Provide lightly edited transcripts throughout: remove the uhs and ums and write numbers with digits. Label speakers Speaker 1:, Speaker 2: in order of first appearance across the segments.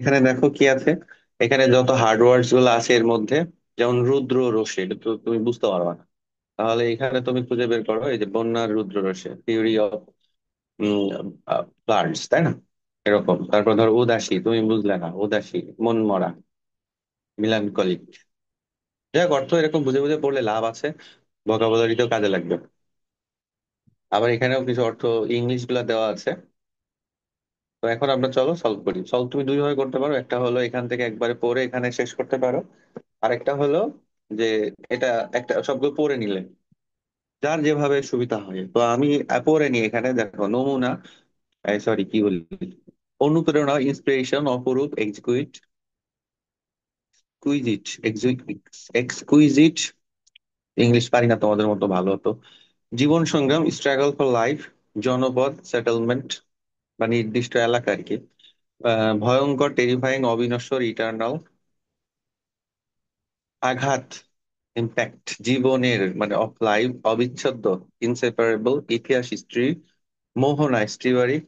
Speaker 1: এখানে দেখো কি আছে। এখানে যত হার্ড ওয়ার্ডস গুলো আছে এর মধ্যে, যেমন রুদ্র রসে, এটা তো তুমি বুঝতে পারবে না। তাহলে এখানে তুমি খুঁজে বের করো, এই যে বন্যার রুদ্র রসে, থিওরি অফ প্লান্টস, তাই না? এরকম। তারপর ধরো উদাসী, তুমি বুঝলে না, উদাসী, মন মরা, মিলানকলিক। যাই হোক, অর্থ এরকম বুঝে বুঝে পড়লে লাভ আছে, ভোকাবুলারিতেও কাজে লাগবে। আবার এখানেও কিছু অর্থ ইংলিশ গুলা দেওয়া আছে। তো এখন আমরা চলো সলভ করি। সলভ তুমি দুই ভাবে করতে পারো, একটা হলো এখান থেকে একবারে পড়ে এখানে শেষ করতে পারো, আরেকটা হলো যে এটা একটা সবগুলো পড়ে নিলে, যার যেভাবে সুবিধা হয়। তো আমি পড়ে নিই। এখানে দেখো নমুনা, সরি কি বলি, অনুপ্রেরণা, ইন্সপিরেশন, অপরূপ, এক্সকুইট, কুইজিট, এক্সকুইজিট, ইংলিশ পারি না তোমাদের মতো ভালো হতো। জীবন সংগ্রাম, স্ট্রাগল ফর লাইফ, জনপদ, সেটেলমেন্ট বা নির্দিষ্ট এলাকা আর কি। ভয়ঙ্কর, টেরিফাইং, অবিনশ্বর, ইটার্নাল। আঘাত, ইম্প্যাক্ট, জীবনের মানে অফ লাইফ, অবিচ্ছেদ্য, ইনসেপারেবল, ইতিহাস, হিস্ট্রি, মোহনা, স্টিভারি,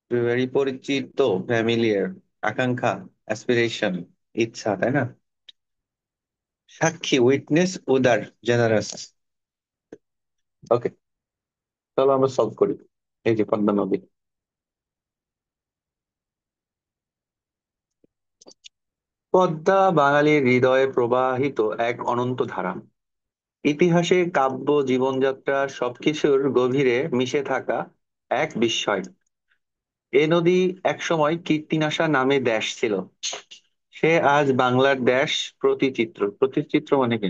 Speaker 1: স্টিভারি, পরিচিত, ফ্যামিলিয়ার, আকাঙ্ক্ষা, অ্যাসপিরেশন, ইচ্ছা, তাই না? সাক্ষী, উইটনেস, উদার, জেনারাস। ওকে, চলো আমরা সলভ করি। এই যে পদ্মা নদী। পদ্মা বাঙালির হৃদয়ে প্রবাহিত এক অনন্ত ধারা। ইতিহাসে, কাব্য, জীবনযাত্রা সবকিছুর গভীরে মিশে থাকা এক বিস্ময়। এ নদী একসময় কীর্তিনাশা নামে দেশ ছিল। সে আজ বাংলার দেশ। প্রতিচিত্র, প্রতিচিত্র মানে কি?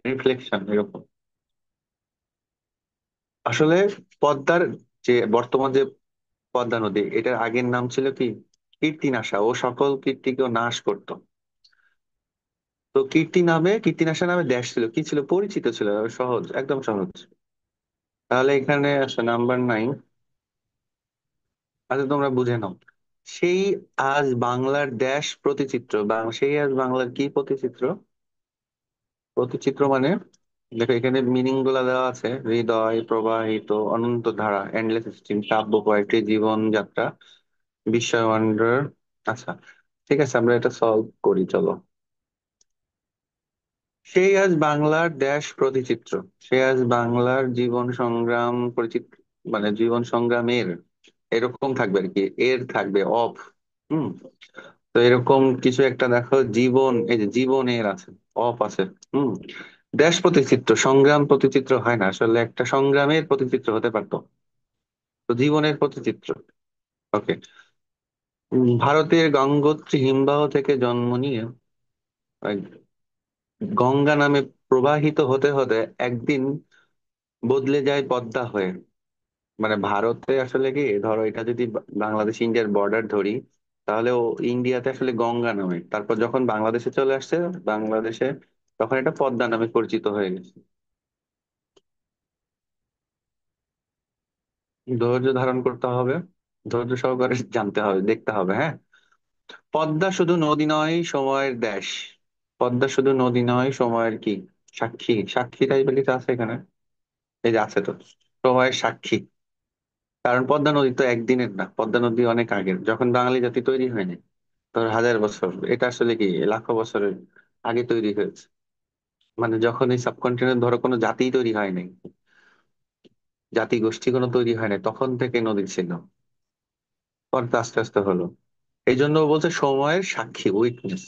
Speaker 1: রিফ্লেকশন এরকম। আসলে পদ্মার যে বর্তমান যে পদ্মা নদী, এটার আগের নাম ছিল কি? কীর্তিনাশা। ও সকল কীর্তিকেও নাশ করত। তো কীর্তিনাশা নামে দেশ ছিল, কি ছিল, পরিচিত ছিল, সহজ, একদম সহজ। তাহলে এখানে আছে নাম্বার 9। আচ্ছা তোমরা বুঝে নাও। সেই আজ বাংলার দেশ প্রতিচিত্র, সেই আজ বাংলার কি প্রতিচিত্র? প্রতিচিত্র মানে, দেখো এখানে মিনিং গুলা দেওয়া আছে: হৃদয়, প্রবাহিত, অনন্ত ধারা, এন্ডলেস স্ট্রিম, কাব্য, পোয়েট্রি, জীবন যাত্রা, বিস্ময়, ওয়ান্ডার। আচ্ছা, ঠিক আছে, আমরা এটা সলভ করি, চলো। সেই আজ বাংলার দেশ প্রতিচিত্র, সে আজ বাংলার জীবন সংগ্রাম পরিচিত্র, মানে জীবন সংগ্রামের, এরকম থাকবে আর কি, এর থাকবে অফ। হুম। তো এরকম কিছু একটা দেখো, জীবন, এই যে জীবনের আছে, অফ আছে। হুম। দেশ প্রতিচিত্র, সংগ্রাম প্রতিচিত্র হয় না, আসলে একটা সংগ্রামের প্রতিচিত্র হতে পারতো। তো জীবনের প্রতিচিত্র। ওকে। ভারতের গঙ্গোত্রী হিমবাহ থেকে জন্ম নিয়ে গঙ্গা নামে প্রবাহিত হতে হতে একদিন বদলে যায় পদ্মা হয়ে। মানে ভারতে আসলে কি, ধরো এটা যদি বাংলাদেশ ইন্ডিয়ার বর্ডার ধরি, তাহলে ও ইন্ডিয়াতে আসলে গঙ্গা নামে, তারপর যখন বাংলাদেশে চলে আসছে, বাংলাদেশে তখন এটা পদ্মা নামে পরিচিত হয়ে গেছে। ধৈর্য ধারণ করতে হবে, ধৈর্য সহকারে জানতে হবে, দেখতে হবে, হ্যাঁ। পদ্মা শুধু নদী নয়, সময়ের দেশ। পদ্মা শুধু নদী নয়, সময়ের কি, সাক্ষী। সাক্ষী টাইপের কিছু আছে এখানে, এই যে আছে তো, সময়ের সাক্ষী। কারণ পদ্মা নদী তো একদিনের না, পদ্মা নদী অনেক আগের, যখন বাঙালি জাতি তৈরি হয়নি, তোর হাজার বছর, এটা আসলে কি লাখো বছরের আগে তৈরি হয়েছে। মানে যখন এই সাবকন্টিনেন্ট ধরো কোনো জাতি তৈরি হয় নাই, জাতি গোষ্ঠী কোনো তৈরি হয় নাই, তখন থেকে নদী ছিল। পরে তো আস্তে আস্তে হলো। এই জন্য ও বলছে সময়ের সাক্ষী, উইটনেস।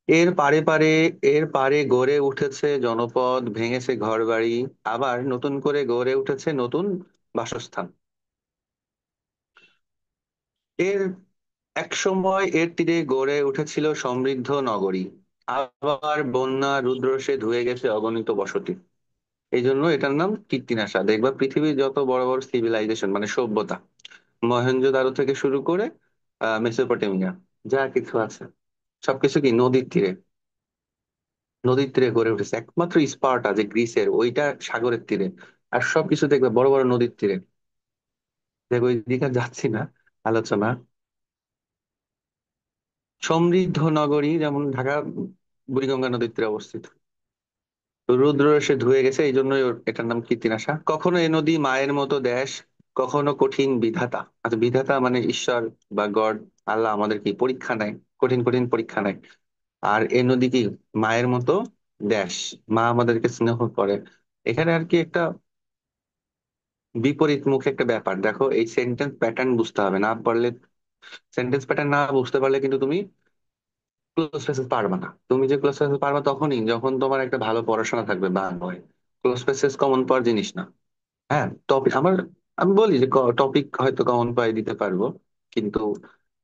Speaker 1: এর পারে পারে, এর পারে গড়ে উঠেছে জনপদ, ভেঙেছে ঘর বাড়ি, আবার নতুন করে গড়ে উঠেছে নতুন বাসস্থান। এর এক সময় এর তীরে গড়ে উঠেছিল সমৃদ্ধ নগরী, আবার বন্যা রুদ্রসে ধুয়ে গেছে অগণিত বসতি। এই জন্য এটার নাম কীর্তিনাশা। দেখবা পৃথিবীর যত বড় বড় সিভিলাইজেশন মানে সভ্যতা, মহেঞ্জোদারো থেকে শুরু করে মেসোপটেমিয়া, যা কিছু আছে, সবকিছু কি নদীর তীরে, নদীর তীরে গড়ে উঠেছে। একমাত্র স্পার্টা যে গ্রিসের, ওইটা সাগরের তীরে। আর সবকিছু দেখবে বড় বড় নদীর তীরে। দেখো ওই দিকে আর যাচ্ছি না আলোচনা। সমৃদ্ধ নগরী যেমন ঢাকা, বুড়িগঙ্গা নদীর তীরে অবস্থিত। তো রুদ্র এসে ধুয়ে গেছে, এই জন্যই এটার নাম কীর্তিনাশা। কখনো এ নদী মায়ের মতো দেশ, কখনো কঠিন বিধাতা। আচ্ছা, বিধাতা মানে ঈশ্বর বা গড, আল্লাহ আমাদের কি পরীক্ষা নেয়, কঠিন কঠিন পরীক্ষা নেয়। আর এই নদী কি মায়ের মতো দেশ, মা আমাদেরকে স্নেহ করে। এখানে আর কি একটা বিপরীত মুখে একটা ব্যাপার দেখো, এই সেন্টেন্স প্যাটার্ন বুঝতে হবে, না পারলে, সেন্টেন্স প্যাটার্ন না বুঝতে পারলে কিন্তু তুমি ক্লোজ ফেসেস পারবে না। তুমি যে ক্লোজ ফেসেস পারবে তখনই যখন তোমার একটা ভালো পড়াশোনা থাকবে বাংলায়। ক্লোজ ফেসেস কমন পাওয়ার জিনিস না। হ্যাঁ, টপিক আমি বলি যে টপিক হয়তো কমন পাই দিতে পারবো, কিন্তু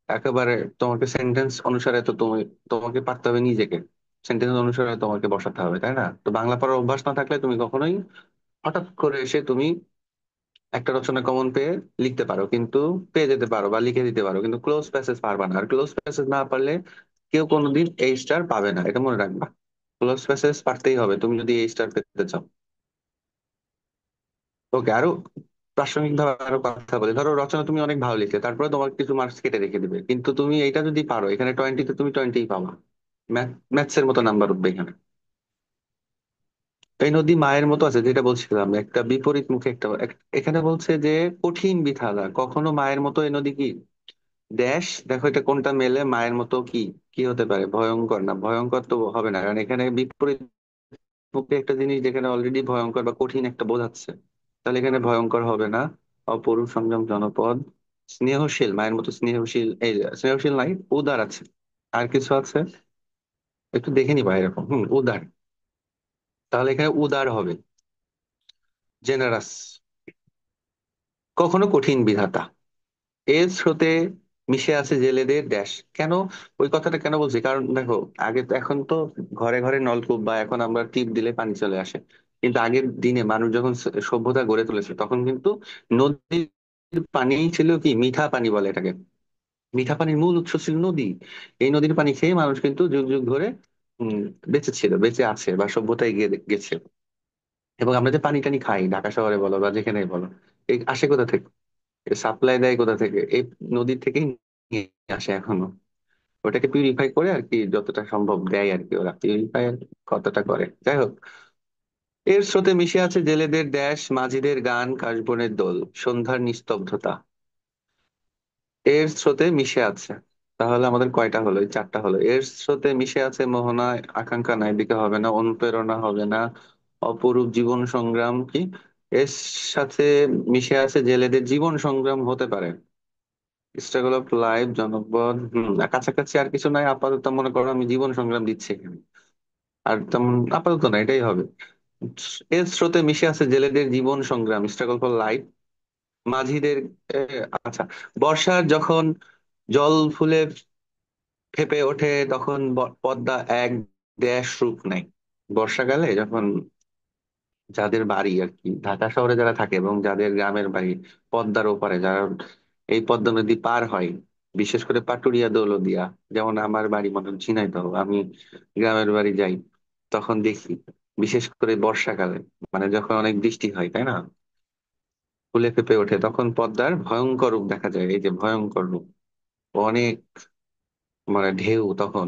Speaker 1: একেবারে তোমাকে সেন্টেন্স অনুসারে তো তোমাকে পারতে হবে নিজেকে, সেন্টেন্স অনুসারে তোমাকে বসাতে হবে, তাই না? তো বাংলা পড়ার অভ্যাস না থাকলে তুমি কখনোই হঠাৎ করে এসে তুমি একটা রচনা কমন পেয়ে লিখতে পারো, কিন্তু পেয়ে যেতে পারো বা লিখে দিতে পারো, কিন্তু ক্লোজ প্যাসেজ পারবা না। আর ক্লোজ প্যাসেজ না পারলে কেউ কোনোদিন এই স্টার পাবে না, এটা মনে রাখবা। ক্লোজ প্যাসেজ পারতেই হবে তুমি যদি এই স্টার পেতে চাও। ওকে, আরো প্রাসঙ্গিক ভাবে আরো কথা বলি। ধরো রচনা তুমি অনেক ভালো লিখলে, তারপরে তোমার কিছু মার্কস কেটে রেখে দিবে, কিন্তু তুমি এইটা যদি পারো, এখানে 20-তে তুমি 20 পাবা। ম্যাথস এর মতো নাম্বার উঠবে এখানে। এই নদী মায়ের মতো আছে, যেটা বলছিলাম, একটা বিপরীত মুখে একটা এখানে বলছে যে কঠিন বিধাতা, কখনো মায়ের মতো এই নদী কি ড্যাশ, দেখো এটা কোনটা মেলে, মায়ের মতো কি কি হতে পারে, ভয়ঙ্কর না, ভয়ঙ্কর তো হবে না, কারণ এখানে বিপরীত মুখে একটা জিনিস যেখানে অলরেডি ভয়ঙ্কর বা কঠিন একটা বোঝাচ্ছে, তাহলে এখানে ভয়ঙ্কর হবে না। অপরূপ সংযম জনপদ, স্নেহশীল, মায়ের মতো স্নেহশীল, এই স্নেহশীল নাই, উদার আছে। আর কিছু আছে, একটু দেখে নিবা এরকম, উদার, তাহলে এখানে উদার হবে, জেনারাস। কখনো কঠিন বিধাতা, এর স্রোতে মিশে আছে জেলেদের দেশ। কেন ওই কথাটা কেন বলছি, কারণ দেখো, আগে তো, এখন তো ঘরে ঘরে নলকূপ, বা এখন আমরা টিপ দিলে পানি চলে আসে, কিন্তু আগের দিনে মানুষ যখন সভ্যতা গড়ে তুলেছে তখন কিন্তু নদীর পানি ছিল কি মিঠা পানি বলে এটাকে। মিঠা পানির মূল উৎস ছিল নদী। এই নদীর পানি খেয়ে মানুষ কিন্তু যুগ যুগ ধরে উম বেঁচে ছিল, বেঁচে আছে, বা সভ্যতায় গিয়ে গেছে। এবং আমরা যে পানি টানি খাই ঢাকা শহরে বলো বা যেখানে বলো, এই আসে কোথা থেকে, সাপ্লাই দেয় কোথা থেকে, এই নদীর থেকেই নিয়ে আসে এখনো। ওটাকে পিউরিফাই করে আর কি, যতটা সম্ভব দেয় আর কি, ওরা পিউরিফাই কতটা করে, যাই হোক। এর স্রোতে মিশে আছে জেলেদের দেশ, মাঝিদের গান, কাশবনের দোল, সন্ধ্যার নিস্তব্ধতা। এর স্রোতে মিশে আছে, তাহলে আমাদের কয়টা হলো? এই চারটা হলো। এর স্রোতে মিশে আছে মোহনা, আকাঙ্ক্ষা নাই দিকে হবে না, অনুপ্রেরণা হবে না, অপরূপ জীবন সংগ্রাম কি, এর সাথে মিশে আছে জেলেদের জীবন সংগ্রাম হতে পারে, স্ট্রাগল অফ লাইফ, জনপদ। কাছাকাছি আর কিছু নাই আপাতত, মনে করো আমি জীবন সংগ্রাম দিচ্ছি এখানে, আর তেমন আপাতত না, এটাই হবে। এর স্রোতে মিশে আছে জেলেদের জীবন সংগ্রাম, স্ট্রাগল ফর লাইফ, মাঝিদের আচ্ছা, বর্ষার যখন জল ফুলে ফেপে ওঠে তখন পদ্মা এক দেশ রূপ নেয়। বর্ষাকালে যখন যাদের বাড়ি আর কি ঢাকা শহরে যারা থাকে, এবং যাদের গ্রামের বাড়ি পদ্মার ওপারে, যারা এই পদ্মা নদী পার হয়, বিশেষ করে পাটুরিয়া দৌলতদিয়া, যেমন আমার বাড়ি মনে হয় ঝিনাইদহ, আমি গ্রামের বাড়ি যাই, তখন দেখি, বিশেষ করে বর্ষাকালে, মানে যখন অনেক বৃষ্টি হয়, তাই না, ফুলে ফেপে ওঠে, তখন পদ্মার ভয়ঙ্কর রূপ দেখা যায়, এই যে ভয়ঙ্কর রূপ, অনেক, মানে ঢেউ তখন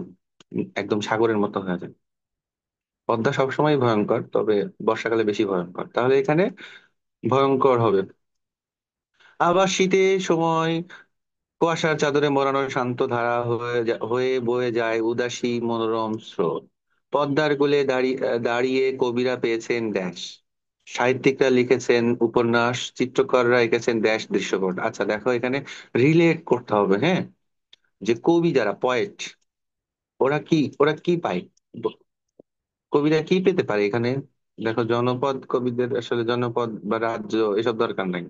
Speaker 1: একদম সাগরের মতো হয়ে যায়। পদ্মা সবসময় ভয়ঙ্কর, তবে বর্ষাকালে বেশি ভয়ঙ্কর, তাহলে এখানে ভয়ঙ্কর হবে। আবার শীতের সময় কুয়াশার চাদরে মোড়ানো শান্ত ধারা হয়ে বয়ে যায় উদাসী মনোরম স্রোত। পদ্মার কোলে দাঁড়িয়ে দাঁড়িয়ে কবিরা পেয়েছেন দেশ, সাহিত্যিকরা লিখেছেন উপন্যাস, চিত্রকররা এঁকেছেন দেশ দৃশ্যপট। আচ্ছা দেখো, এখানে রিলেট করতে হবে, হ্যাঁ, যে কবি যারা পয়েট, ওরা কি পায়, কবিরা কি পেতে পারে এখানে। দেখো, জনপদ কবিদের আসলে জনপদ বা রাজ্য এসব দরকার নাই,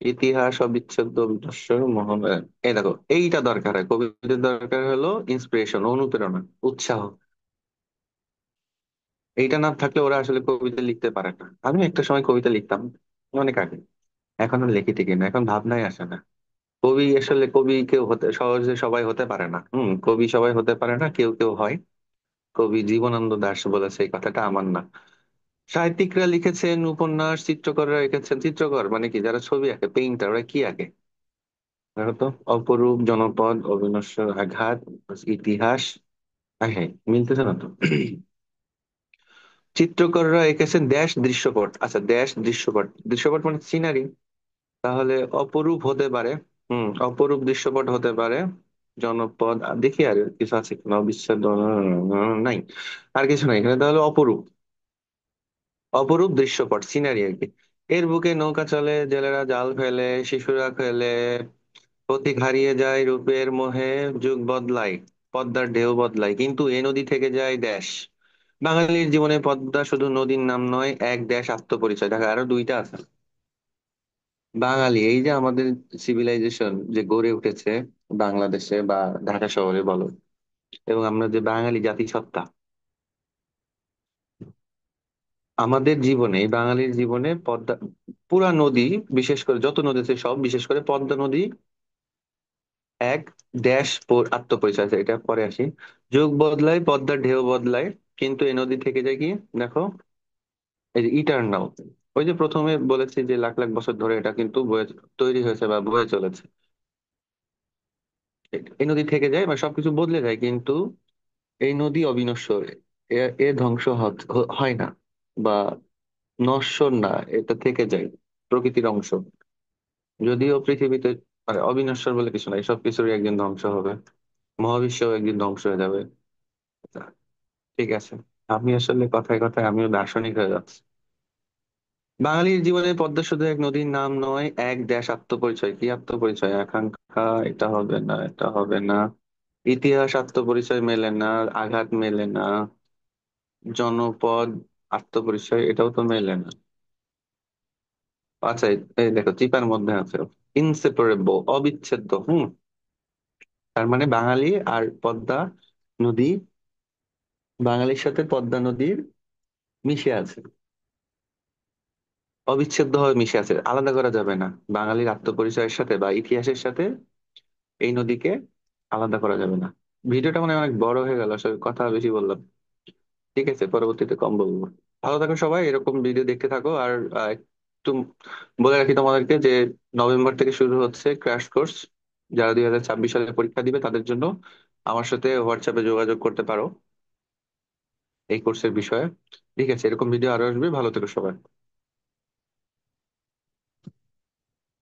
Speaker 1: ইতিহাস, অবিচ্ছেদ্য বিনশ্বর মোহন, এই দেখো এইটা দরকার হয় কবিদের, দরকার হলো ইন্সপিরেশন, অনুপ্রেরণা, উৎসাহ। এইটা না থাকলে ওরা আসলে কবিতা লিখতে পারে না। আমি একটা সময় কবিতা লিখতাম, অনেক আগে, এখন আর লিখি টিকি না, এখন ভাবনাই আসে না। কবি আসলে, কবি কেউ হতে সহজে সবাই হতে পারে না, কবি সবাই হতে পারে না, কেউ কেউ হয়। কবি জীবনানন্দ দাশ বলেছে এই কথাটা, আমার না। সাহিত্যিকরা লিখেছেন উপন্যাস, চিত্রকররা এঁকেছেন, চিত্রকর মানে কি, যারা ছবি আঁকে, পেইন্টার, ওরা কি আঁকে দেখো তো, অপরূপ জনপদ, অবিনশ্বর আঘাত, ইতিহাস। হ্যাঁ, মিলতেছে না তো। চিত্রকররা এঁকেছেন দেশ দৃশ্যপট, আচ্ছা দেশ দৃশ্যপট, দৃশ্যপট মানে সিনারি, তাহলে অপরূপ হতে পারে, অপরূপ দৃশ্যপট হতে পারে। জনপদ দেখি আর কিছু আছে কিনা, অবিচ্ছেদ্য নাই, আর কিছু নাই এখানে, তাহলে অপরূপ। অপরূপ দৃশ্যপট, সিনারি আর কি। এর বুকে নৌকা চলে, জেলেরা জাল ফেলে, শিশুরা খেলে, পথিক হারিয়ে যায় রূপের মোহে, যুগ বদলায়, পদ্মার ঢেউ বদলায়, কিন্তু এ নদী থেকে যায় দেশ। বাঙালির জীবনে পদ্মা শুধু নদীর নাম নয়, এক দেশ আত্মপরিচয়। দেখা আরো দুইটা আছে। বাঙালি, এই যে আমাদের সিভিলাইজেশন যে গড়ে উঠেছে বাংলাদেশে বা ঢাকা শহরে বলো, এবং আমরা যে বাঙালি জাতিসত্তা, আমাদের জীবনে, এই বাঙালির জীবনে পদ্মা, পুরা নদী, বিশেষ করে যত নদী আছে সব, বিশেষ করে পদ্মা নদী এক দেশ আত্মপরিচয় আছে। এটা পরে আসি। যুগ বদলায়, পদ্মার ঢেউ বদলায়, কিন্তু এই নদী থেকে যায় কি, দেখো, এই যে ইটার্নাল। ওই যে প্রথমে বলেছি যে লাখ লাখ বছর ধরে এটা কিন্তু তৈরি হয়েছে বা বয়ে চলেছে। এই নদী থেকে যায় বা সবকিছু বদলে যায়, কিন্তু এই নদী অবিনশ্বর। এ ধ্বংস হয় না বা নশ্বর না, এটা থেকে যায়, প্রকৃতির অংশ। যদিও পৃথিবীতে মানে অবিনশ্বর বলে কিছু নাই, সবকিছুরই একদিন ধ্বংস হবে, মহাবিশ্ব একদিন ধ্বংস হয়ে যাবে। ঠিক আছে, আমি আসলে কথায় কথায় আমিও দার্শনিক হয়ে যাচ্ছি। বাঙালির জীবনে পদ্মা শুধু এক নদীর নাম নয়, এক দেশ আত্মপরিচয়। কি আত্মপরিচয়? আকাঙ্ক্ষা, এটা হবে না, এটা হবে না। ইতিহাস, আত্মপরিচয় মেলে না, আঘাত মেলে না। জনপদ, আত্মপরিচয়, এটাও তো মেলে না। আচ্ছা, এই দেখো চিপার মধ্যে আছে ইনসেপারেবল, অবিচ্ছেদ্য। তার মানে বাঙালি আর পদ্মা নদী, বাঙালির সাথে পদ্মা নদীর মিশে আছে, অবিচ্ছেদ্য ভাবে মিশে আছে, আলাদা করা যাবে না। বাঙালির আত্মপরিচয়ের সাথে বা ইতিহাসের সাথে এই নদীকে আলাদা করা যাবে না। ভিডিওটা মানে অনেক বড় হয়ে গেল, আসলে কথা বেশি বললাম। ঠিক আছে, পরবর্তীতে কম বলবো। ভালো থাকো সবাই, এরকম ভিডিও দেখতে থাকো। আর একটু বলে রাখি তোমাদেরকে যে নভেম্বর থেকে শুরু হচ্ছে ক্র্যাশ কোর্স। যারা 2026 সালে পরীক্ষা দিবে তাদের জন্য আমার সাথে হোয়াটসঅ্যাপে যোগাযোগ করতে পারো এই কোর্সের বিষয়ে। ঠিক আছে, এরকম ভিডিও আরো আসবে। ভালো থেকো সবাই।